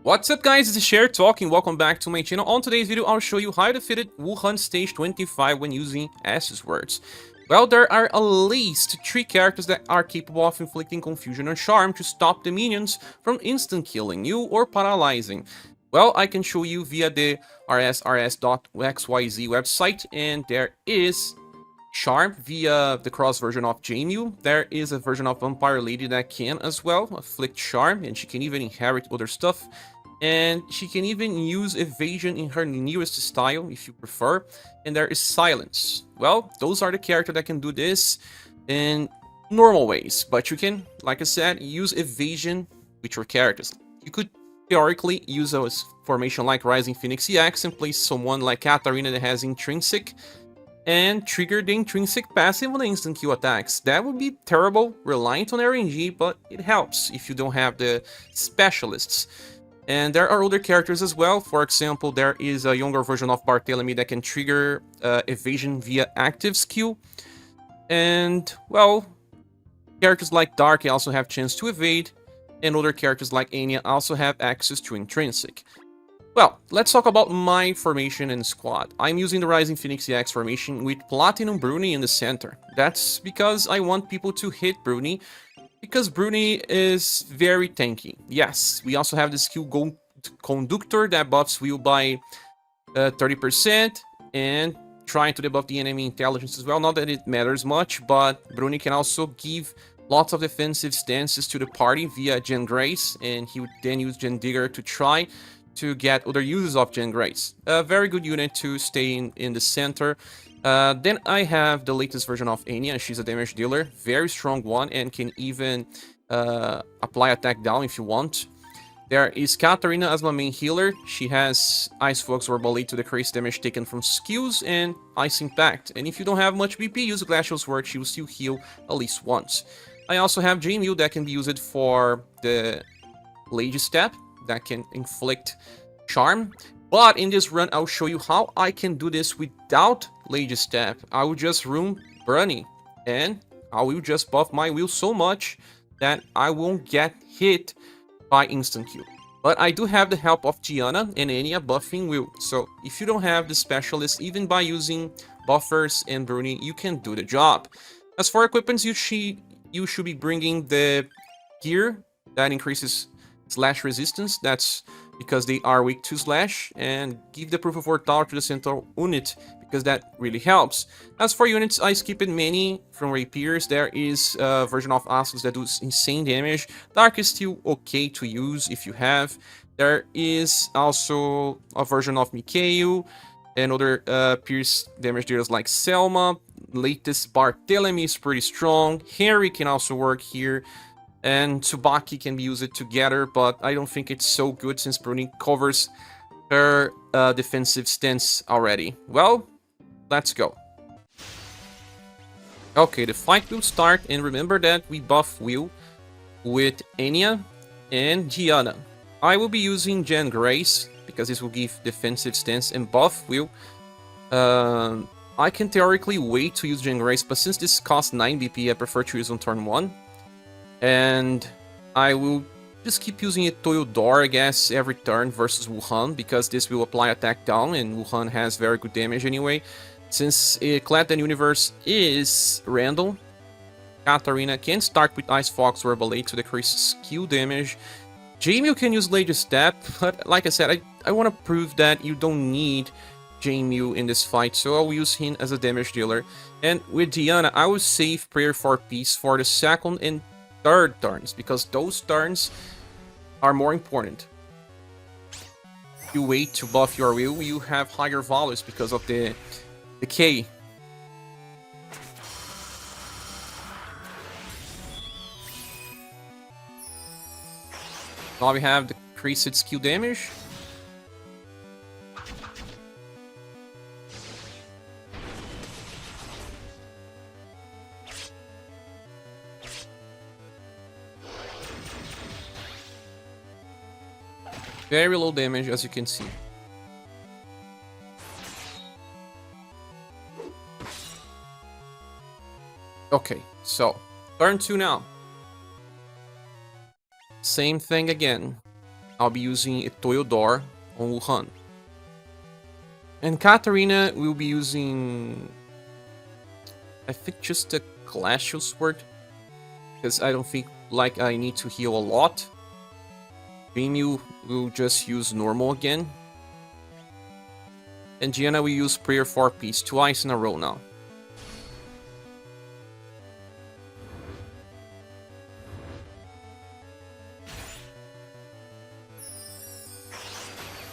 What's up guys, this is Cher talking, welcome back to my channel. On today's video, I'll show you how to defeat Wuhan stage 25 when using s.sword. Well, there are at least 3 characters that are capable of inflicting confusion and charm to stop the minions from instant killing you or paralyzing. Well, I can show you via the rsrs.xyz website, and there is charm via the cross version of Jamil. There is a version of Vampire Lady that can as well afflict charm, and she can even inherit other stuff. And she can even use evasion in her newest style if you prefer. And there is silence. Well, those are the characters that can do this in normal ways, but you can, like I said, use evasion with your characters. You could theoretically use a formation like Rising Phoenix EX and place someone like Katarina that has intrinsic and trigger the intrinsic passive on the instant kill attacks. That would be terrible, reliant on RNG, but it helps if you don't have the specialists. And there are other characters as well. For example, there is a younger version of Barthélemy that can trigger evasion via active skill. And, well, characters like Dark also have chance to evade, and other characters like Anya also have access to intrinsic. Well, let's talk about my formation and squad. I'm using the Rising Phoenix EX formation with Platinum Bruni in the center. That's because I want people to hit Bruni, because Bruni is very tanky. Yes, we also have the skill Conductor that buffs Will by 30% and trying to debuff the enemy intelligence as well. Not that it matters much, but Bruni can also give lots of defensive stances to the party via Gen Grace, and he would then use Gen Digger to try to get other uses of Gen Grace. A very good unit to stay in the center. Then I have the latest version of Anya. She's a damage dealer, very strong one, and can even apply attack down if you want. There is Katarina as my main healer. She has Ice Focus or Ballet to decrease damage taken from skills and Ice Impact. And if you don't have much BP, use Glacial Sword, she will still heal at least once. I also have Jamil that can be used for the Lady Step, that can inflict charm. But in this run, I'll show you how I can do this without Lady Step. I will just run Bruni, and I will just buff my Will so much that I won't get hit by instant kill. But I do have the help of Diana and Anya buffing Will. So if you don't have the specialist, even by using buffers and Bruni, you can do the job. As for equipments, you should be bringing the gear that increases slash resistance. That's because they are weak to slash, and give the proof of war tower to the central unit, because that really helps. As for units, I skipped many from rapiers. There is a version of Asus that does insane damage. Dark is still okay to use if you have. There is also a version of Mikhail and other pierce damage dealers like Selma. Latest Barthélemy is pretty strong. Harry can also work here, and Tsubaki can be used together, but I don't think it's so good since Bruni covers her defensive stance already. Well, let's go. Okay, the fight will start, and remember that we buff Will with Anya and Diana. I will be using Gen Grace, because this will give defensive stance and buff Will. I can theoretically wait to use Gen Grace, but since this costs 9 BP, I prefer to use on turn 1. And I will just keep using a Toyodor, I guess, every turn versus Wuhan, because this will apply attack down, and Wuhan has very good damage anyway. Since Clad and UniverSe is random, Katarina can start with Ice Fox or Ballet to decrease skill damage. Jamil can use Lady Step, but like I said, I want to prove that you don't need Jamil in this fight, so I'll use him as a damage dealer. And with Diana, I will save Prayer for Peace for the second and third turns, because those turns are more important. If you wait to buff your Will, you have higher values because of the decay. Now we have the increased skill damage. Very low damage, as you can see. Okay, so turn 2 now. Same thing again. I'll be using a Toyodor on Wuhan. And Katarina will be using, I think, just a Glacial Sword, because I don't think like I need to heal a lot. Jamil will just use normal again. And Gianna will use Prayer for Peace twice in a row now.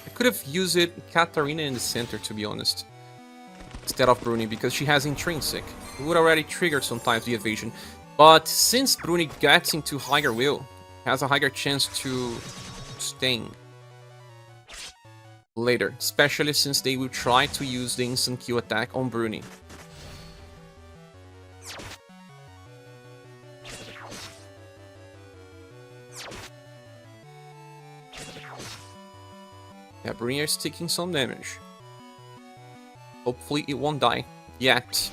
I could have used it Katarina in the center, to be honest, instead of Bruni, because she has Intrinsic. It would already trigger sometimes the evasion. But since Bruni gets into higher will, has a higher chance to sting later, especially since they will try to use the instant Q attack on Bruni. Yeah, Bruni is taking some damage. Hopefully it won't die yet.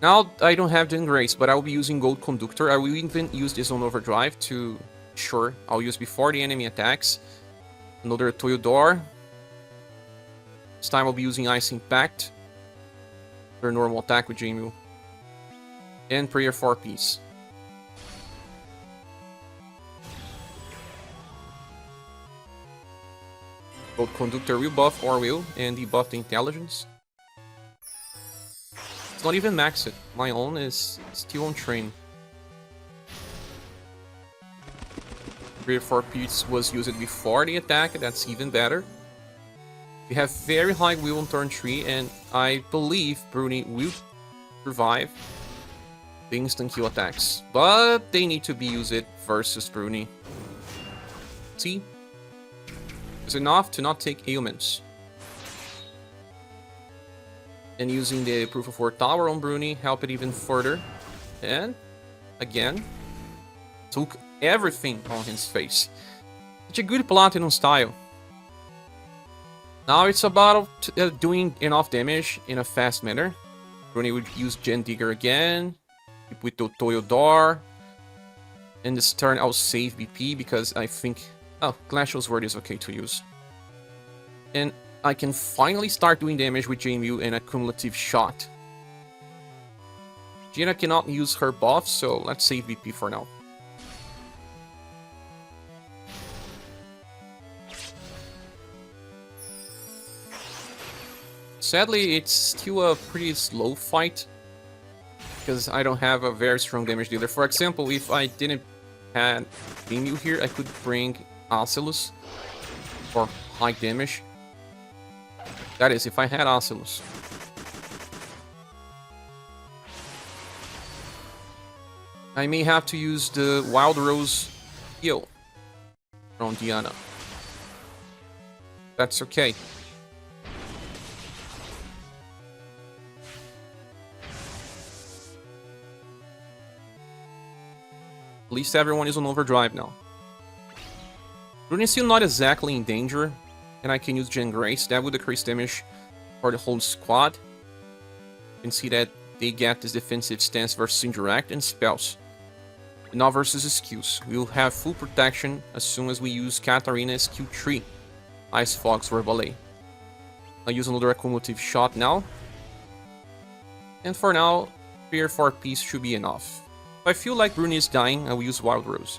Now I don't have the Grace, but I'll be using Gold Conductor. I will even use this on Overdrive to... Sure, I'll use before the enemy attacks. Another Toyodor. This time I'll be using Ice Impact. Their normal attack with Jamil. And Prayer for Peace. Gold Conductor will buff our will and debuff the intelligence. It's not even maxed. My own is still on train. Prayer for Peace was used before the attack, that's even better. We have very high will on turn 3, and I believe Bruni will survive the instant Q attacks. But they need to be used versus Bruni. See? It's enough to not take ailments. And using the Proof of Work Tower on Bruni help it even further. And, again, took everything on his face. Such a good Platinum style. Now it's about doing enough damage in a fast manner. Bruni would use Gen Digger again, with the Toyodor. And this turn I'll save BP because I think... Oh, Glacial Sword is okay to use. And I can finally start doing damage with Jamil and a cumulative shot. Gina cannot use her buff, so let's save BP for now. Sadly, it's still a pretty slow fight, because I don't have a very strong damage dealer. For example, if I didn't have Jamil here, I could bring Ocelus for high damage. That is, if I had Ocelus. I may have to use the Wild Rose heal from Diana. That's okay. At least everyone is on overdrive now. Bruni is still not exactly in danger, and I can use Gen Grace. That would decrease damage for the whole squad. You can see that they get this defensive stance versus indirect and spells. And now versus skills. We will have full protection as soon as we use Katarina's Q3. Ice Fox or Ballet. I'll use another cumulative shot now. And for now, Prayer for Peace should be enough. If I feel like Bruni is dying, I will use Wild Rose.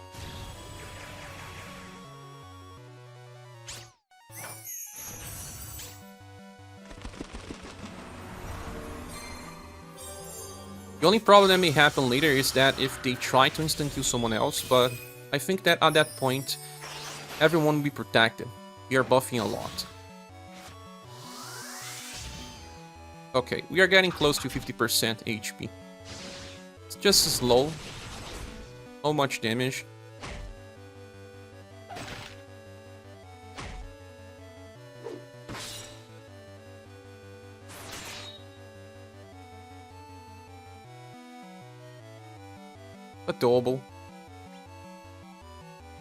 The only problem that may happen later is that if they try to instant kill someone else, but I think that at that point, everyone will be protected. We are buffing a lot. Okay, we are getting close to 50% HP. It's just slow. So much damage. Adorable.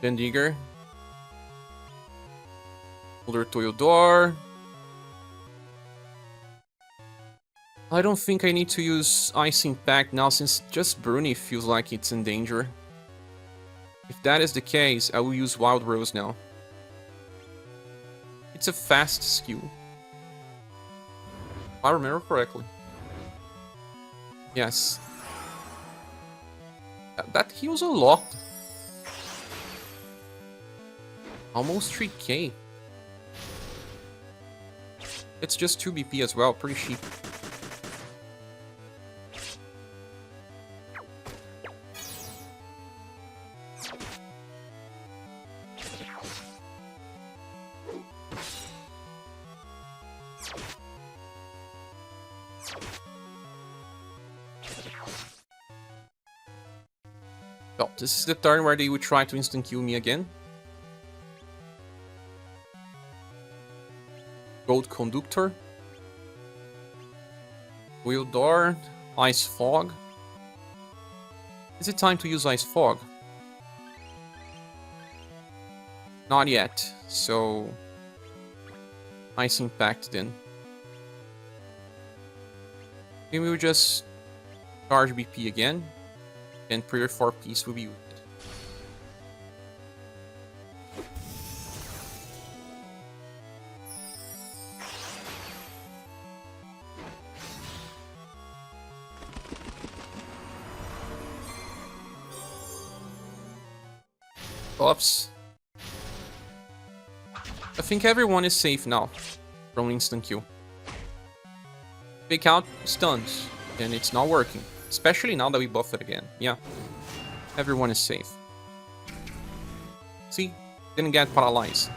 Gen Digger. Older Toyodor. I don't think I need to use Ice Impact now, since just Bruni feels like it's in danger. If that is the case, I will use Wild Rose now. It's a fast skill. If I remember correctly. Yes. That heals a lot. Almost 3k. It's just 2 BP as well, pretty cheap. Well, this is the turn where they would try to instant kill me again. Gold Conductor. Wheel Door. Ice Fog. Is it time to use Ice Fog? Not yet, so... Ice Impact then. Maybe we'll just charge BP again. And Prayer for Peace will be used. Oops. I think everyone is safe now from instant kill. Fake out stuns, and it's not working. Especially now that we buff it again. Yeah. Everyone is safe. See? Didn't get paralyzed.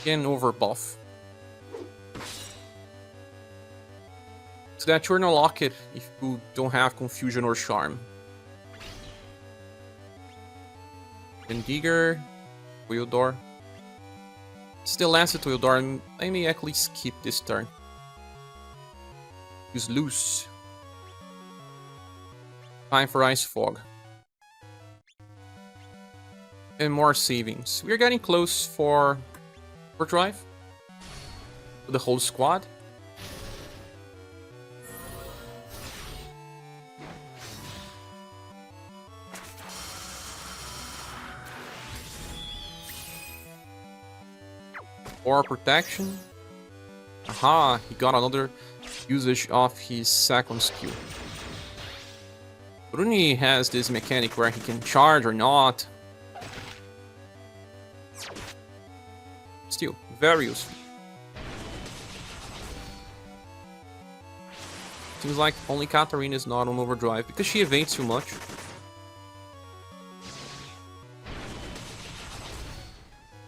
Again, over buff. So that you're not lock it if you don't have Confusion or Charm. And Digger. Wheel Door. Still Lancet Wheel Door. I may actually skip this turn. Use Loose. Time for Ice Fog. And more savings. We're getting close for Overdrive. For the whole squad. Or protection. Aha, he got another usage of his second skill. Bruni has this mechanic where he can charge or not. Still, very useful. Seems like only Katarina is not on overdrive because she evades too much.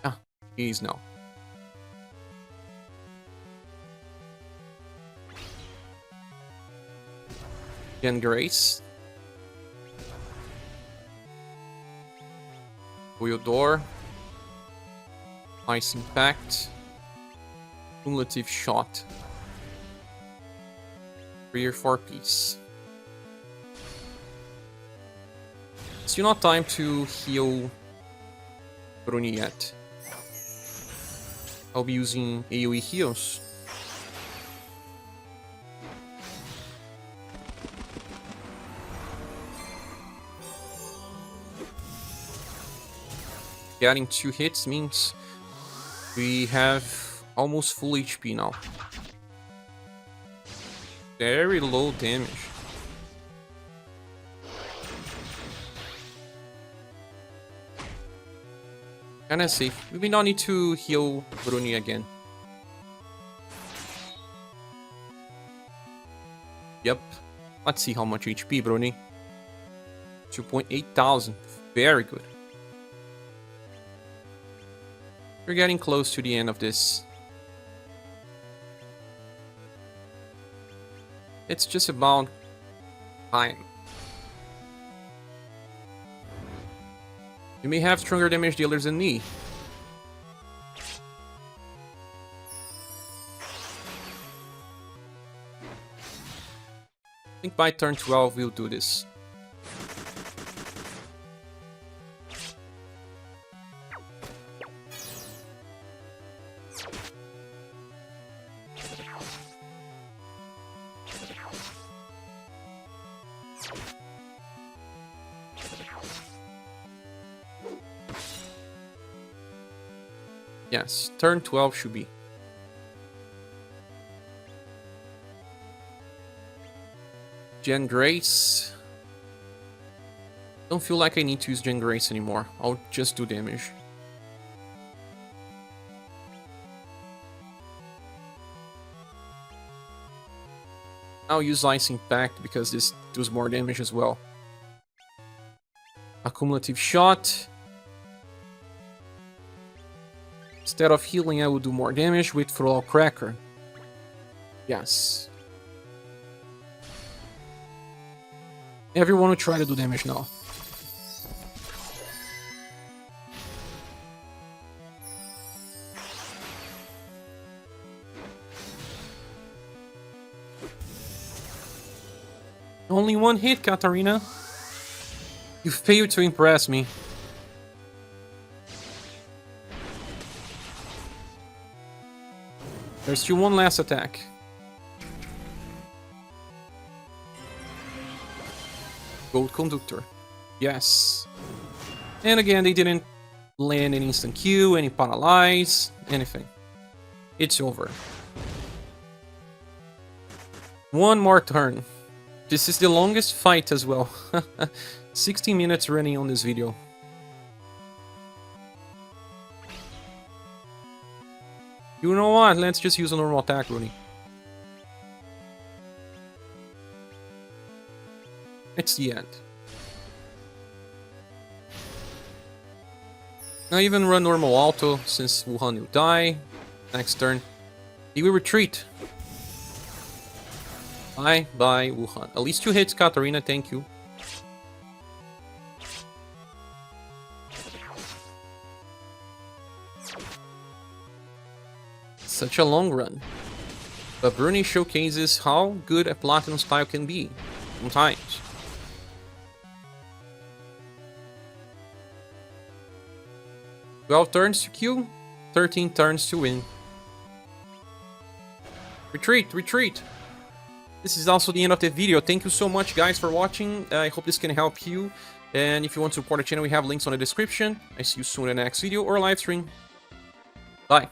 Ah, he is now. Again, Grace. Wheel Door. Ice Impact. Cumulative Shot. 3 or 4 piece. Still not time to heal Bruni yet. I'll be using AoE heals. Getting 2 hits means we have almost full HP now. Very low damage. Kinda safe. We may not need to heal Bruni again. Yep. Let's see how much HP, Bruni. 2,800. Very good. We're getting close to the end of this. It's just about time. You may have stronger damage dealers than me. I think by turn 12 we'll do this. Yes, turn 12 should be. Gen Grace. Don't feel like I need to use Gen Grace anymore. I'll just do damage. I'll use Ice Impact because this does more damage as well. Accumulative Shot. Instead of healing, I will do more damage with Throw Cracker. Yes. Everyone will try to do damage now. Only one hit, Katarina. You failed to impress me. There's still one last attack. Gold Conductor. Yes. And again, they didn't land an instant Q, any paralyze, anything. It's over. One more turn. This is the longest fight as well. 16 minutes running on this video. You know what? Let's just use a normal attack, Bruni. It's the end. Now even run normal auto, since Wuhan will die. Next turn. He will retreat. Bye, bye, Wuhan. At least 2 hits, Katarina, thank you. Such a long run. But Bruni showcases how good a Platinum style can be, sometimes. "12 turns to Q, 13 turns to win." Retreat, retreat! This is also the end of the video. Thank you so much, guys, for watching. I hope this can help you. And if you want to support the channel, we have links on the description. I see you soon in the next video or live stream. Bye.